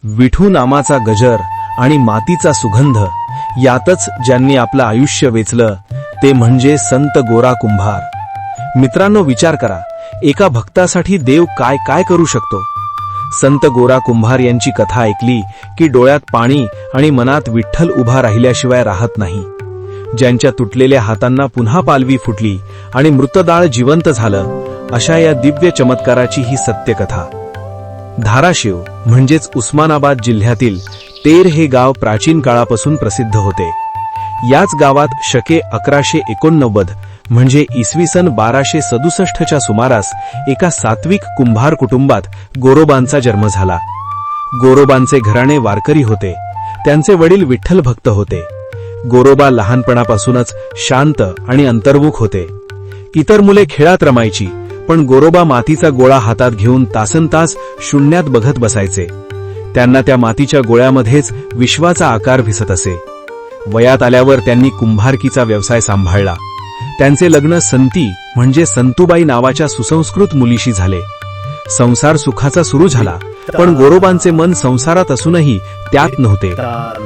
विठू नामाचा गजर आणि मातीचा सुगंध यातच ज्यांनी आपलं आयुष्य वेचलं ते म्हणजे संत गोरा कुंभार। मित्रांनो, विचार करा, एका भक्तासाठी देव काय काय करू शकतो। संत गोरा कुंभार यांची कथा ऐकली की डोळ्यात पाणी आणि मनात विठ्ठल उभा राहिल्याशिवाय राहत नाही। ज्यांच्या तुटलेल्या हातांना पुन्हा पालवी फुटली आणि मृतदाळ जिवंत झालं, अशा या दिव्य चमत्काराची ही सत्य कथा। धाराशिव म्हणजेच उस्मानाबाद जिल्ह्यातील तेर हे गाव प्राचीन काळापासून प्रसिद्ध होते। याच गावात शके 1189 म्हणजे इसवी सन 1267च्या सुमारास एका सात्विक कुंभार कुटुंबात गोरोबांचा जन्म झाला। गोरोबांचे घराणे वारकरी होते। त्यांचे वडील विठ्ठल भक्त होते। गोरोबा लहानपणापासूनच शांत आणि अंतर्मुख होते। इतर मुले खेळात रमायची, पण गोरोबा मातीचा गोळा हातात घेऊन तासनतास शून्यात बघत बसायचे। त्यांना त्या मातीच्या गोळ्यामध्येच विश्वाचा आकार दिसत असे। वयात आल्यावर त्यांनी कुंभारकीचा व्यवसाय सांभाळला। त्यांचे लग्न संती म्हणजे संतूबाई नावाच्या सुसंस्कृत मुलीशी झाले। संसार सुखाचा सुरू झाला, पण गोरोबांचे मन संसारात असूनही त्यात नव्हते।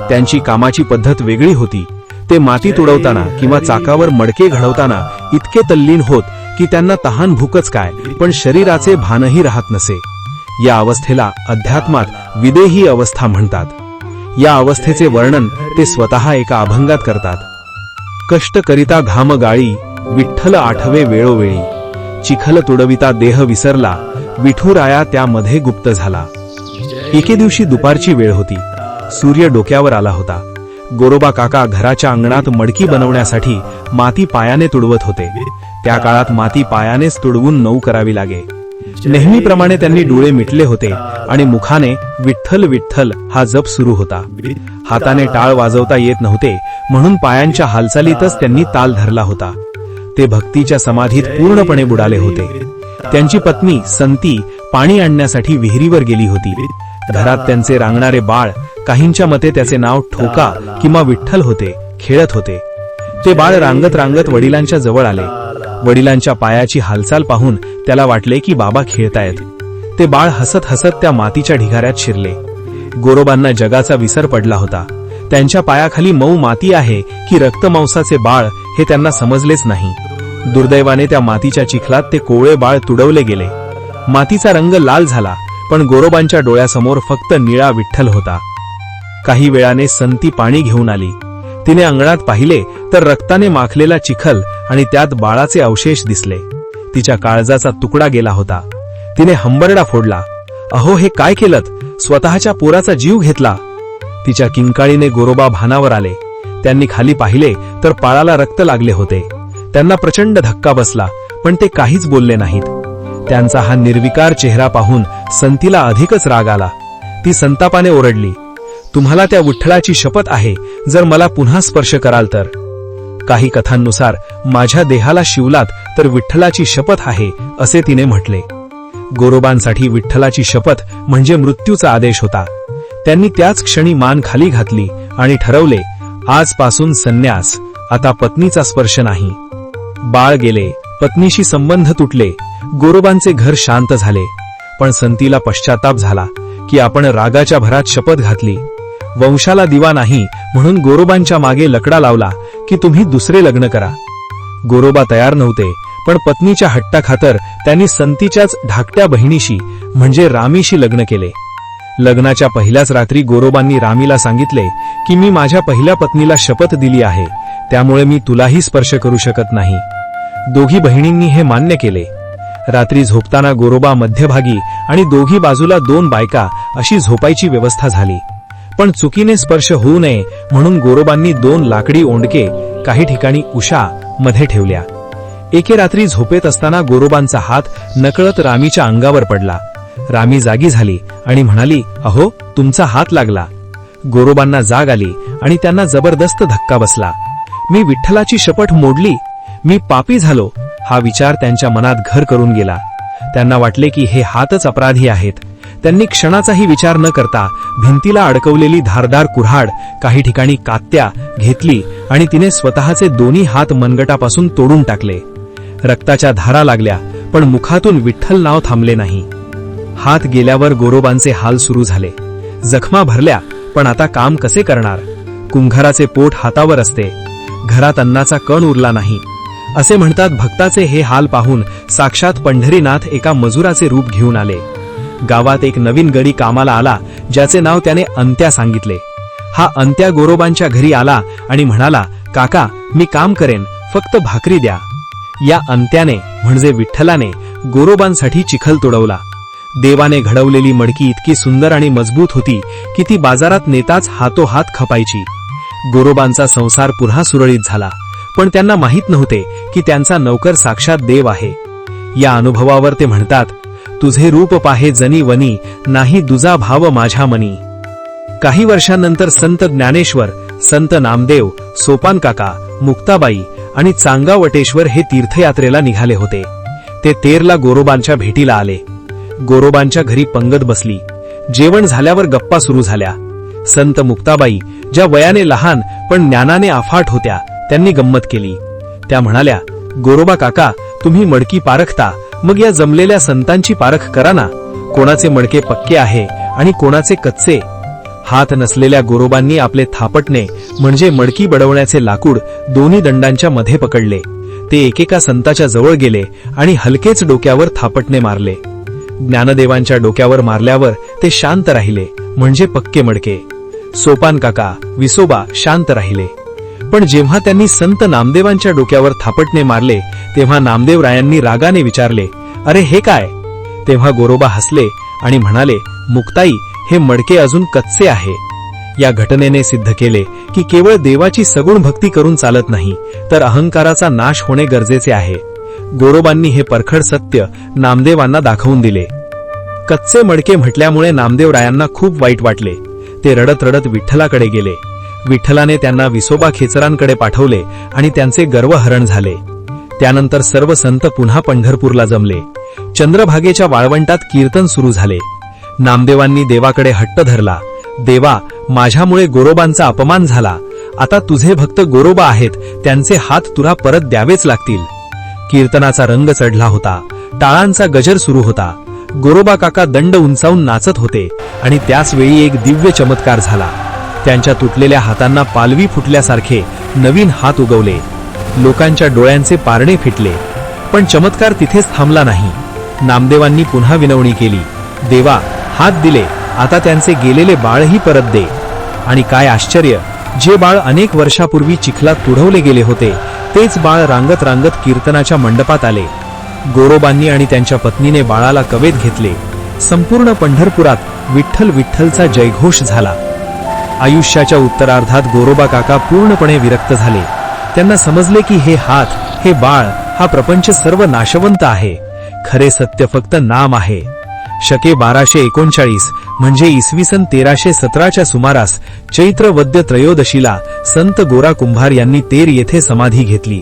त्यांची कामाची पद्धत वेगळी होती। ते माती तुडवताना किंवा चाकावर मडके घडवताना इतके तल्लीन होत की त्यांना तहान भूकच काय, पण शरीराचे भानही राहत नसे। या अवस्थेला अध्यात्मात विदेही अवस्था म्हणतात। या अवस्थेचे वर्णन ते स्वतः एका अभंगात करतात। कष्ट करिता घाम गाळी, विठ्ठल आठवे वेळोवेळी, चिखल तुडविता देह विसरला, विठुराया त्यामध्ये गुप्त झाला। एके दिवशी दुपारची वेळ होती। सूर्य डोक्यावर आला होता। गोरोबा काका घराच्या अंगणात मडकी बनवण्यासाठी माती पायाने तुडवत होते। त्या काळात माती पायानेच तुडवून नऊ करावी लागे। नेहमीप्रमाणे त्यांनी डोळे मिटले होते आणि मुखाने विठ्ठल विठ्ठल हा जप सुरू होता। हाताने टाळ वाजवता येत नव्हते, म्हणून पायांच्या हालचालीतच त्यांनी ताल धरला होता। ते भक्तीच्या समाधीत पूर्णपणे बुडाले होते। त्यांची पत्नी संती पाणी आणण्यासाठी विहिरीवर गेली होती। घरात त्यांचे रांगणारे बाळ, काहींच्या मते त्याचे नाव ठोका किंवा विठ्ठल होते, खेळत होते। ते बाळ रांगत रांगत वडिलांच्या जवळ आले। वडिलांच्या पायाची हालचाल पाहून त्याला वाटले की बाबा खेळतायत। ते बाळ हसत हसत त्या मातीच्या ढिगाऱ्यात शिरले। गोरोबांना जगाचा विसर पडला होता। त्यांच्या पायाखाली मऊ माती आहे की रक्तमांसाचे बाळ हे त्यांना समजलेच नाही। दुर्दैवाने त्या मातीच्या चिखलात ते कोवळे बाळ तुडवले गेले। मातीचा रंग लाल झाला, पण गोरोबांच्या डोळ्यासमोर फक्त निळा विठ्ठल होता। काही वेळाने संती पाणी घेऊन आली। तिने अंगणात पाहिले तर रक्ताने माखलेला चिखल आणि त्यात बाळाचे अवशेष दिसले। तिच्या काळजाचा तुकडा गेला होता। तिने हंबरडा फोडला, अहो हे काय केलत, स्वतःच्या पोराचा जीव घेतला। तिच्या किंकाळीने गोरोबा भानावर आले। त्यांनी खाली पाहिले तर पाळाला रक्त लागले होते। त्यांना प्रचंड धक्का बसला, पण ते काहीच बोलले नाहीत। त्यांचा हा निर्विकार चेहरा पाहून संतीला अधिकच राग आला। ती संतापाने ओरडली, तुम्हाला त्या विठ्ठलाची शपथ आहे, जर मला पुन्हा स्पर्श कराल तर? काही कथांनुसार माझ्या देहाला शिवलात तर विठ्ठलाची शपथ आहे, असे तिने म्हटले। गोरोबांसाठी विठ्ठलाची शपथ म्हणजे मृत्यूचा आदेश होता। त्यांनी त्याच क्षणी मान खाली घातली आणि ठरवले, आजपासून संन्यास, आता पत्नीचा स्पर्श नाही। बाळ गेले, पत्नीशी संबंध तुटले, गोरोबांचे घर शांत झाले। पण संतीला पश्चाताप झाला की आपण रागाच्या भरात शपथ घातली। वंशाला दिवा नाही म्हणून गोरोबांच्या मागे लकडा लावला की तुम्ही दुसरे लग्न करा। गोरोबा तयार नव्हते, पण पत्नीच्या हट्टाखातर त्यांनी संतीच्याच धाकट्या बहिणीशी म्हणजे रामीशी लग्न केले। लग्नाच्या पहिल्याच रात्री गोरोबांनी रामीला सांगितले की मी माझ्या पहिल्या पत्नीला शपथ दिली आहे, त्यामुळे मी तुलाही स्पर्श करू शकत नाही। दोघी बहिणींनी हे मान्य केले। रात्री झोपताना गोरोबा मध्यभागी आणि दोघी बाजूला 2 बायका अशी झोपायची व्यवस्था झाली। पण चुकीने स्पर्श होऊ नये म्हणून गोरोबांनी 2 लाकडी ओंडके काही ठिकाणी उशा मध्ये ठेवल्या। एके रात्री झोपेत असताना गोरोबांचा हात नकळत रामीच्या अंगावर पडला। रामी जागी झाली आणि म्हणाली, अहो तुमचा हात लागला। गोरोबांना जाग आली आणि त्यांना जबरदस्त धक्का बसला। मी विठ्ठलाची शपथ मोडली, मी पापी झालो, हा विचार त्यांच्या मनात घर करून गेला। त्यांना वाटले की हे हातच अपराधी आहेत। त्यांनी क्षणाचाही विचार न करता भिंतीला अडकवलेली धारदार कुऱ्हाड, काही ठिकाणी कात्या घेतली आणि तिने स्वतःचे दोन्ही हात मनगटापासून तोडून टाकले। रक्ताच्या धारा लागल्या, पण मुखातून विठ्ठल नाव थांबले नाही। हात गेल्यावर गोरोबांचे हाल सुरू झाले। जखमा भरल्या, पण आता काम कसे करणार? कुंभाराचे पोट हातावर असते, घरात अन्नाचा कण उरला नाही. असे म्हणतात भक्ताचे हे हाल पाहून साक्षात पंढरीनाथ एका मजुराचे रूप घेऊन आले. गावात एक नवीन गडी कामाला आला, ज्याचे नाव त्याने अंत्या सांगितले. हा अंत्या गोरोबांच्या घरी आला आणि म्हणाला, काका मी काम करेन, फक्त भाकरी द्या. या अंत्याने म्हणजे विठ्ठलाने गोरोबांसाठी चिखल तुडवला. देवाने घडवलेली मडकी इतकी सुंदर आणि मजबूत होती की ती बाजारात नेताच हातोहात खपायची. गोरोबांचा संसार पुन्हा सुरळीत झाला, पण त्यांना माहीत नव्हते की त्यांचा नौकर साक्षात देव आहे. या अनुभवावर ते म्हणतात, तुझे रूप पाहे जनी वनी, नाही दुजा भाव माझ्या मनी. काही वर्षांनंतर संत ज्ञानेश्वर, संत नामदेव, सोपान काका, मुक्ताबाई आणि चांगावटेश्वर हे तीर्थयात्रेला निघाले होते. ते तेरला गोरोबांच्या भेटीला आले. गोरोबांच्या घरी पंगत बसली. जेवण झाल्यावर गप्पा सुरू झाल्या. संत मुक्ताबाई, ज्या वयाने लहान पण ज्ञानाने अफाट होत्या, त्यांनी गंमत केली. त्या म्हणाल्या, गोरोबा काका तुम्ही मडकी पारखता, मग या जमलेल्या संतांची पारख करा ना. कोणाचे मडके पक्के आहे आणि कोणाचे कच्चे. हात नसलेल्या गोरोबांनी आपले थापटणे म्हणजे मडकी बडवण्याचे लाकूड दोन्ही दंडांच्या मध्ये पकडले. ते एकेका संताच्या जवळ गेले आणि हलकेच डोक्यावर थापटणे मारले. ज्ञानदेवांच्या डोक्यावर मारल्यावर ते शांत राहिले, म्हणजे पक्के मडके. सोपान काका, विसोबा शांत राहिले. पण जेव्हा त्यांनी संत नामदेवांच्या डोक्यावर थापटणे मारले, तेव्हा नामदेवरायांनी रागाने विचारले, अरे हे काय? तेव्हा गोरोबा हसले आणि म्हणाले, मुक्ताई, हे मडके अजून कच्चे आहे. या घटनेने सिद्ध केले की केवळ देवाची सगुण भक्ती करून चालत नाही, तर अहंकाराचा नाश होणे गरजेचे आहे. गोरोबांनी हे परखड सत्य नामदेवांना दाखवून दिले. कच्चे मडके म्हटल्यामुळे नामदेवरायांना खूप वाईट वाटले. ते रडत रडत विठ्ठलाकडे गेले. विठ्ठलाने त्यांना विसोबा खेचरांकडे पाठवले आणि त्यांचे गर्वहरण झाले. त्यानंतर सर्व संत पुन्हा पंढरपूरला जमले. चंद्रभागेच्या वाळवंटात कीर्तन सुरू झाले. नामदेवांनी देवाकडे हट्ट धरला, देवा माझ्यामुळे गोरोबांचा अपमान झाला, आता तुझे भक्त गोरोबा आहेत, त्यांचे हात तुला परत द्यावेच लागतील. कीर्तनाचा रंग चढला होता. टाळांचा गजर सुरू होता. गोरोबा काका दंड उंचावून नाचत होते आणि त्याच वेळी एक दिव्य चमत्कार झाला. त्यांच्या तुटलेल्या हातांना पालवी फुटल्यासारखे नवीन हात उगवले. लोकांच्या डोळ्यांचे पारणे फिटले. पण चमत्कार तिथेच थांबला नाही. नामदेवांनी पुन्हा विनवणी केली, देवा हात दिले, आता त्यांचे गेलेले बाळही परत दे. आणि काय आश्चर्य, जे बाळ अनेक वर्षापूर्वी चिखलात तुडवले गेले होते, तेच बाळ रांगत रांगत कीर्तनाच्या मंडपात आले. गोरोबांनी आणि त्यांच्या पत्नीने बाळाला कवेत घेतले. संपूर्ण पंढरपुरात विठ्ठल विठ्ठलचा जयघोष झाला. आयुष्याच्या उत्तरार्धात गोरोबा काका पूर्णपणे विरक्त झाले. त्यांना समजले की हे हात, हे बाळ, हा प्रपंच सर्व नाशवंत आहे. खरे सत्य फक्त नाम आहे. शके 1239 म्हणजे इसवी सन 1317च्या सुमारास चैत्र वद्य त्रयोदशीला संत गोरा कुंभार यांनी तेर येथे समाधी घेतली.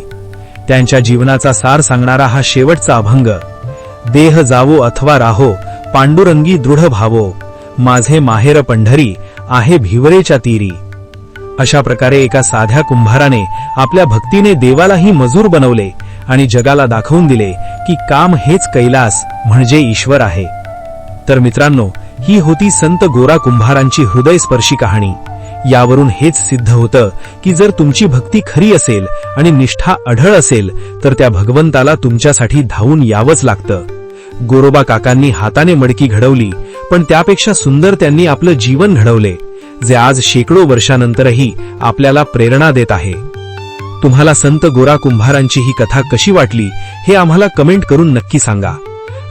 त्यांच्या जीवनाचा सार सांगणारा हा शेवटचा अभंग. देह जावो अथवा राहो, पांडुरंगी दृढ भावो, माझे माहेर पंढरी आहे भिवरेच्या तीरी. अशा प्रकारे एका साध्या कुंभाराने आपल्या भक्तीने देवालाही मजूर बनवले आणि जगाला दाखवून दिले की काम हेच कैलास म्हणजे ईश्वर आहे. तर मित्रांनो, ही होती संत गोरा कुंभारांची हृदयस्पर्शी कहाणी. यावरून हेच सिद्ध होतं की जर तुमची भक्ती खरी असेल आणि निष्ठा अढळ असेल तर त्या भगवंताला तुमच्यासाठी धावून यावंच लागतं. गोरोबा काकांनी हाताने मडकी घडवली, पण त्यापेक्षा सुंदर त्यांनी आपलं जीवन घडवले, जे आज शेकडो वर्षानंतरही आपल्याला प्रेरणा देत आहे. तुम्हाला संत गोरा कुंभारांची ही कथा कशी वाटली हे आम्हाला कमेंट करून नक्की सांगा.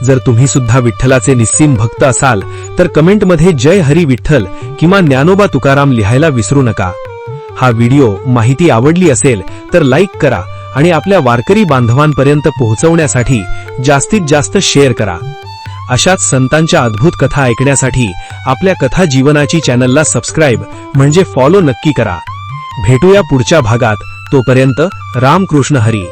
जर तुम्ही सुद्धा विठ्ठलाचे निस्सीम भक्त असाल तर कमेंटमध्ये जय हरी विठ्ठल किंवा ज्ञानोबा तुकाराम लिहायला विसरू नका. हा व्हिडिओ माहिती आवडली असेल तर लाईक करा आणि आपल्या वारकरी बांधवांपर्यंत पोहोचवण्यासाठी जास्तीत जास्त शेअर करा. अशाच संतांच्या अद्भुत कथा ऐकण्यासाठी आपल्या कथा जीवनाची चॅनलला सबस्क्राईब म्हणजे फॉलो नक्की करा. भेटूया पुढच्या भागात. तोपर्यंत रामकृष्ण हरी.